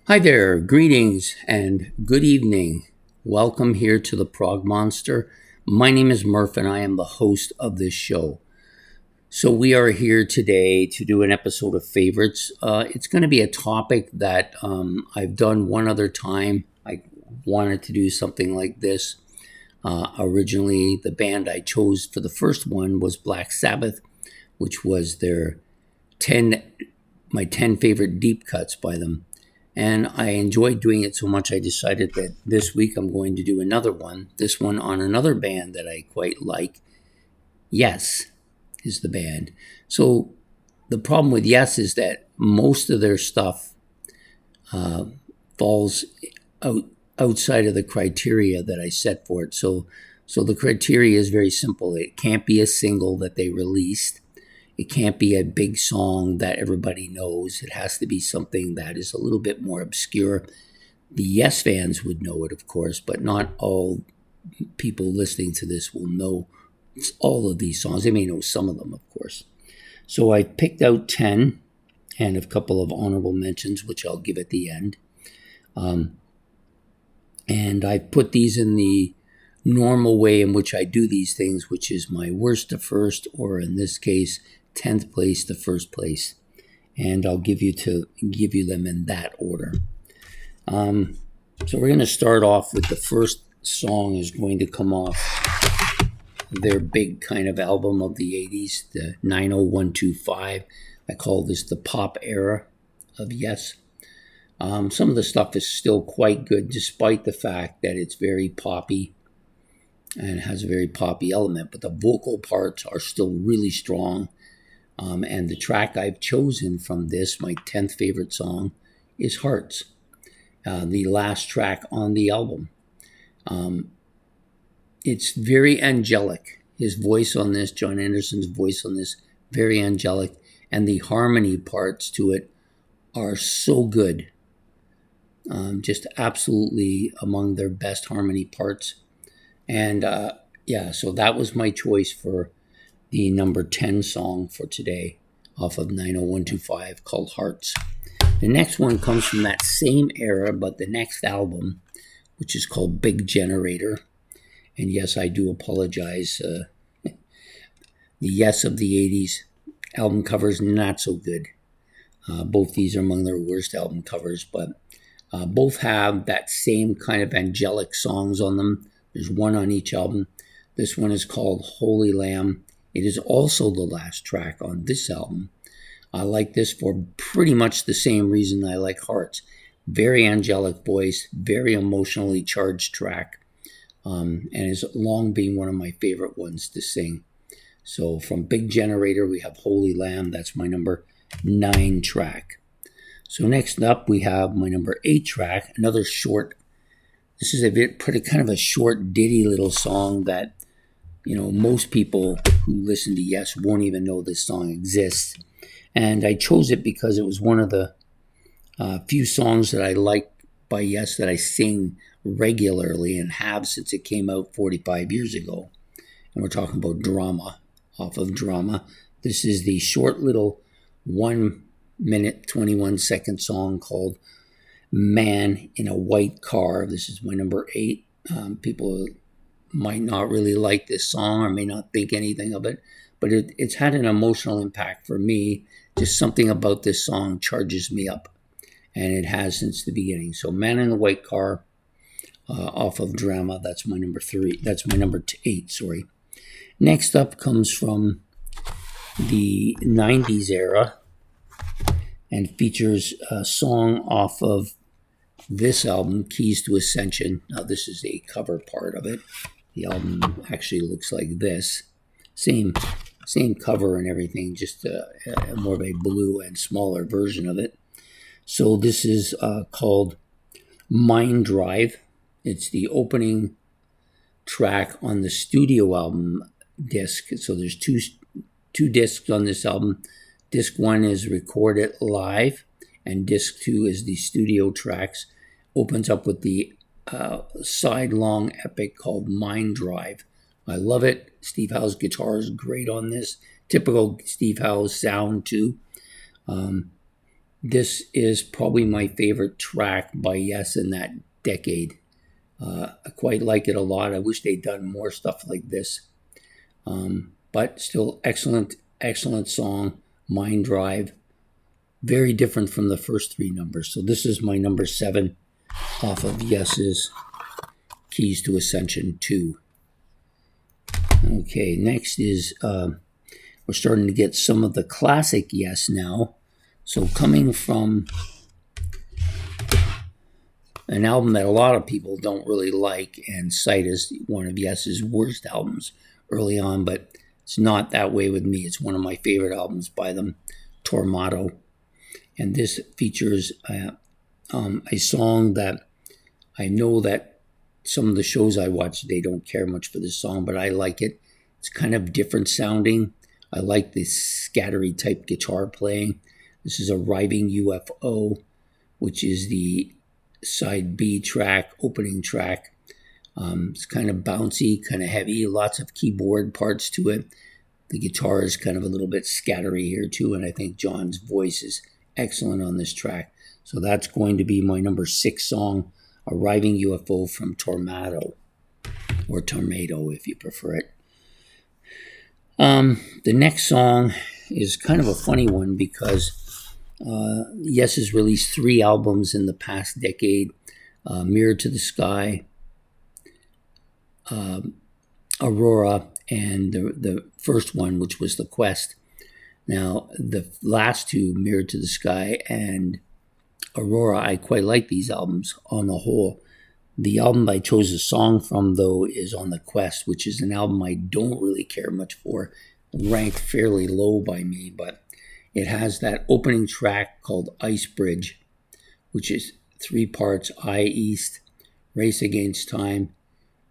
Hi there, greetings and good evening. Welcome here to the Prog Monster. My name is Murph and I am the host of this show. So, we are here today to do an episode of favorites. It's going to be a topic that I've done one other time. I wanted to do something like this. Originally, the band I chose for the first one was Black Sabbath, which was my 10 favorite deep cuts by them. And I enjoyed doing it so much, I decided that this week I'm going to do another one. This one on another band that I quite like. Yes is the band. So the problem with Yes is that most of their stuff falls outside of the criteria that I set for it. So the criteria is very simple. It can't be a single that they released. It can't be a big song that everybody knows. It has to be something that is a little bit more obscure. The Yes fans would know it, of course, but not all people listening to this will know all of these songs. They may know some of them, of course. So I picked out 10 and a couple of honorable mentions, which I'll give at the end. And I put these in the normal way in which I do these things, which is my worst to first, or in this case, 10th place to first place, and I'll give you them in that order. So we're going to start off with the first song is going to come off their big kind of album of the 80s, the 90125. I call this the pop era of Yes. Some of the stuff is still quite good, despite the fact that it's very poppy and has a very poppy element, but the vocal parts are still really strong. And the track I've chosen from this, my 10th favorite song, is Hearts, the last track on the album. It's very angelic. His voice on this, John Anderson's voice on this, very angelic. And the harmony parts to it are so good. Just absolutely among their best harmony parts. And so that was my choice for the number 10 song for today off of 90125 called Hearts. The next one comes from that same era, but the next album, which is called Big Generator. And yes, I do apologize. The Yes of the 80s album covers, not so good. Both these are among their worst album covers, but both have that same kind of angelic songs on them. There's one on each album. This one is called Holy Lamb. It is also the last track on this album. I like this for pretty much the same reason I like Hearts. Very angelic voice, very emotionally charged track, and has long been one of my favorite ones to sing. So from Big Generator, we have Holy Lamb. That's my number 9 track. So next up, we have my number 8 track, another short. This is kind of a short ditty little song that, most people who listen to Yes won't even know this song exists. And I chose it because it was one of the few songs that I like by Yes that I sing regularly and have since it came out 45 years ago. And we're talking about Drama, off of Drama. This is the short little 1 minute, 21 second song called Man in a White Car. This is my number 8. People might not really like this song or may not think anything of it, but it's had an emotional impact for me. Just something about this song charges me up, and it has since the beginning. So Man in the White Car off of Drama, that's my number 3. That's my number 8, sorry. Next up comes from the 90s era and features a song off of this album, Keys to Ascension. Now, this is a cover part of it. The album actually looks like this. Same cover and everything, just more of a blue and smaller version of it. So this is called Mind Drive. It's the opening track on the studio album disc. So there's two discs on this album. Disc 1 is recorded live, and disc 2 is the studio tracks. Opens up with the side-long epic called Mind Drive. I love it. Steve Howe's guitar is great on this. Typical Steve Howe sound, too. this is probably my favorite track by Yes in that decade. I quite like it a lot. I wish they'd done more stuff like this. But still excellent song, Mind Drive. Very different from the first three numbers. So this is my number 7 off of Yes's Keys to Ascension 2. Okay, next is, we're starting to get some of the classic Yes now. So coming from an album that a lot of people don't really like and cite as one of Yes's worst albums early on, but it's not that way with me. It's one of my favorite albums by them, Tormato. And this features a song that I know that some of the shows I watch, they don't care much for this song, but I like it. It's kind of different sounding. I like this scattery type guitar playing. This is Arriving UFO, which is the side B track, opening track. It's kind of bouncy, kind of heavy, lots of keyboard parts to it. The guitar is kind of a little bit scattery here too, and I think John's voice is excellent on this track. So that's going to be my number 6 song, Arriving UFO from Tormato, or Tormato if you prefer it. The next song is kind of a funny one because Yes has released 3 albums in the past decade. Mirror to the Sky, Aurora, and the first one, which was The Quest. Now, the last 2, Mirror to the Sky and Aurora, I quite like these albums on the whole. The album I chose a song from, though, is On the Quest, which is an album I don't really care much for, ranked fairly low by me, but it has that opening track called Ice Bridge, which is 3 parts, I East, Race Against Time,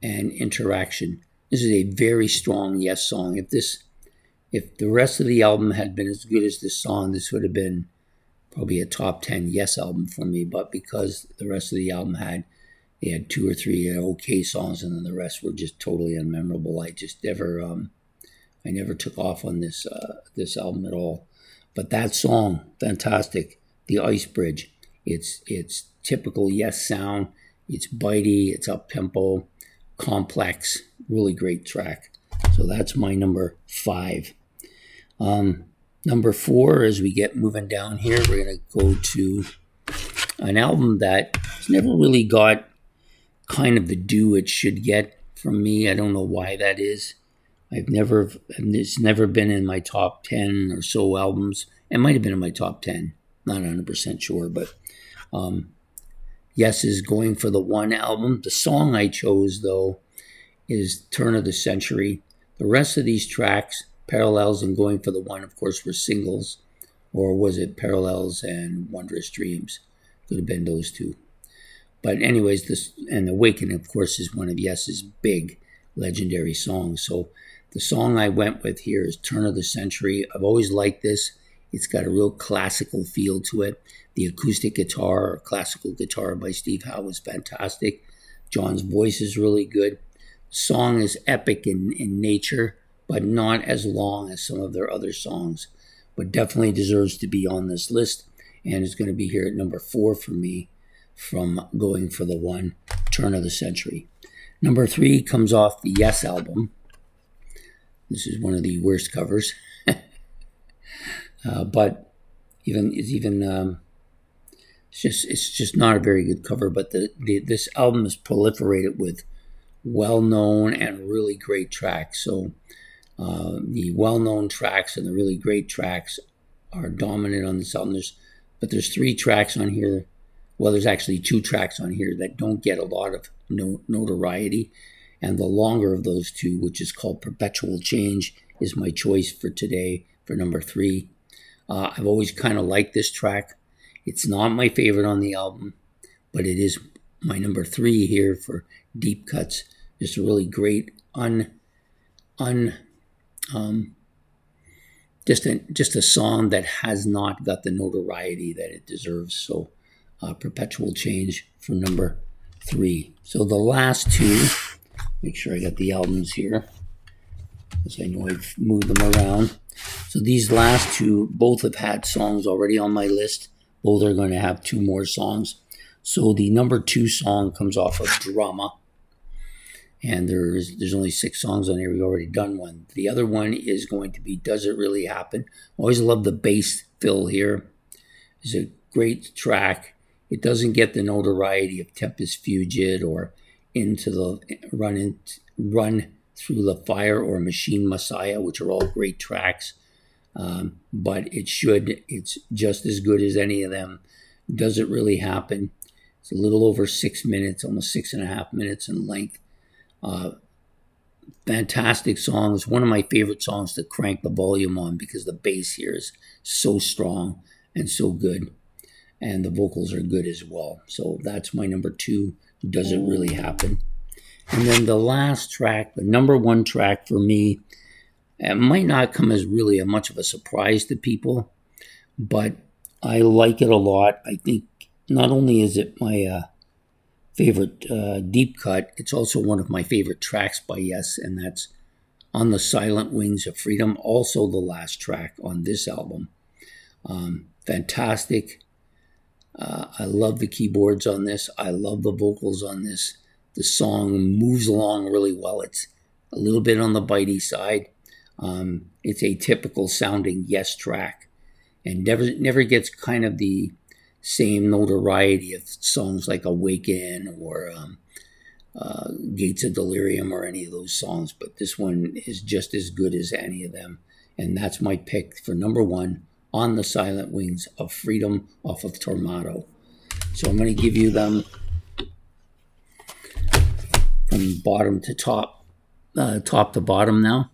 and Interaction. This is a very strong Yes song. If the rest of the album had been as good as this song, this would have been probably a top 10 Yes album for me, but because the rest of the album had 2 or 3 okay songs, and then the rest were just totally unmemorable. I just never, I never took off on this album at all. But that song, fantastic, the Ice Bridge. It's typical Yes sound. It's bitey. It's up tempo, complex. Really great track. So that's my number 5. Number 4, as we get moving down here, we're going to go to an album that has never really got kind of the due it should get from me. I don't know why that is. It's never been in my top 10 or so albums. It might have been in my top 10. Not 100% sure, but Yes is Going for the One album. The song I chose, though, is Turn of the Century. The rest of these tracks, Parallels and Going for the One, of course, were singles. Or was it Parallels and Wondrous Dreams? Could have been those 2. But anyways, this and Awaken, of course, is one of Yes's big legendary songs. So the song I went with here is Turn of the Century. I've always liked this. It's got a real classical feel to it. The acoustic guitar or classical guitar by Steve Howe is fantastic. John's voice is really good. The song is epic in nature, but not as long as some of their other songs. But definitely deserves to be on this list. And it's going to be here at number 4 for me from Going for the One, Turn of the Century. Number 3 comes off the Yes album. This is one of the worst covers. But it's just not a very good cover. But this album is proliferated with well-known and really great tracks. So the well-known tracks and the really great tracks are dominant on this album. But there's 3 tracks on here. Well, there's actually 2 tracks on here that don't get a lot of notoriety. And the longer of those 2, which is called Perpetual Change, is my choice for today for number 3. I've always kind of liked this track. It's not my favorite on the album, but it is my number 3 here for Deep Cuts. Just a really great, just a song that has not got the notoriety that it deserves. So Perpetual Change for number 3. So the last 2, make sure I got the albums here, because I know I've moved them around. So these last 2 both have had songs already on my list, Both are going to have 2 more songs. So the number 2 song comes off of Drama. And there's only 6 songs on here. We've already done one. The other one is going to be Does It Really Happen? Always love the bass fill here. It's a great track. It doesn't get the notoriety of Tempest Fugit or Into the Run Through the Fire or Machine Messiah, which are all great tracks. But it's just as good as any of them. Does It Really Happen? It's a little over 6 minutes, almost 6.5 minutes in length. Fantastic song. It's one of my favorite songs to crank the volume on because the bass here is so strong and so good. And the vocals are good as well. So that's my number 2, Does It Really Happen? And then the last track, the number 1 track for me, it might not come as really much of a surprise to people, but I like it a lot. I think not only is it my favorite deep cut, it's also one of my favorite tracks by Yes, and that's On the Silent Wings of Freedom, also the last track on this album. Fantastic. I love the keyboards on this. I love the vocals on this. The song moves along really well. It's a little bit on the bitey side. It's a typical sounding Yes track and never gets kind of the same notoriety of songs like Awaken or Gates of Delirium or any of those songs, but this one is just as good as any of them. And that's my pick for number 1, On the Silent Wings of Freedom off of Tormato. So I'm going to give you them from bottom to top, top to bottom now.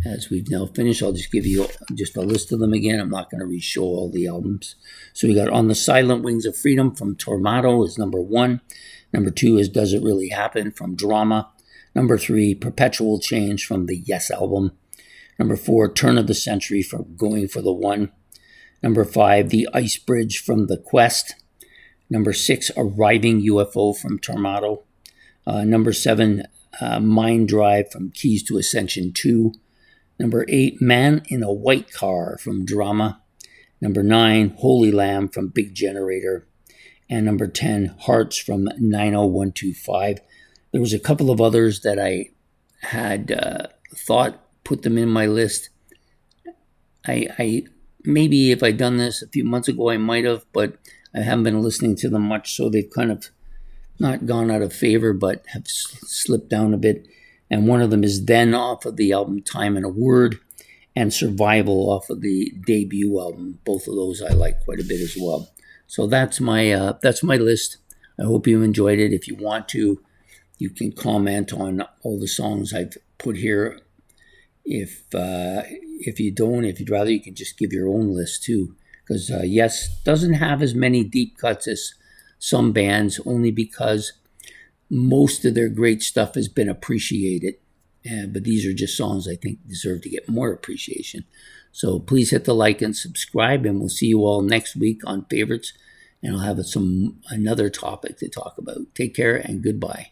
As we've now finished, I'll just give you just a list of them again. I'm not going to re-show all the albums. So we got On the Silent Wings of Freedom from Tormato is number 1. Number 2 is Does It Really Happen from Drama. Number 3, Perpetual Change from the Yes album. Number 4, Turn of the Century from Going for the One. Number 5, The Ice Bridge from The Quest. Number 6, Arriving UFO from Tormato. Number 7, Mind Drive from Keys to Ascension 2. Number 8, Man in a White Car from Drama. Number 9, Holy Lamb from Big Generator. And number 10, Hearts from 90125. There was a couple of others that I had thought put them in my list. I maybe if I'd done this a few months ago, I might have, but I haven't been listening to them much, so they've kind of not gone out of favor, but have slipped down a bit. And one of them is Then off of the album Time and a Word, and Survival off of the debut album. Both of those I like quite a bit as well. So that's my list. I hope you enjoyed it. If you want to, you can comment on all the songs I've put here. If you don't, if you'd rather, you can just give your own list too. Because Yes doesn't have as many deep cuts as some bands, only because most of their great stuff has been appreciated. But these are just songs I think deserve to get more appreciation. So please hit the like and subscribe, and we'll see you all next week on Favorites. And I'll have another topic to talk about. Take care and goodbye.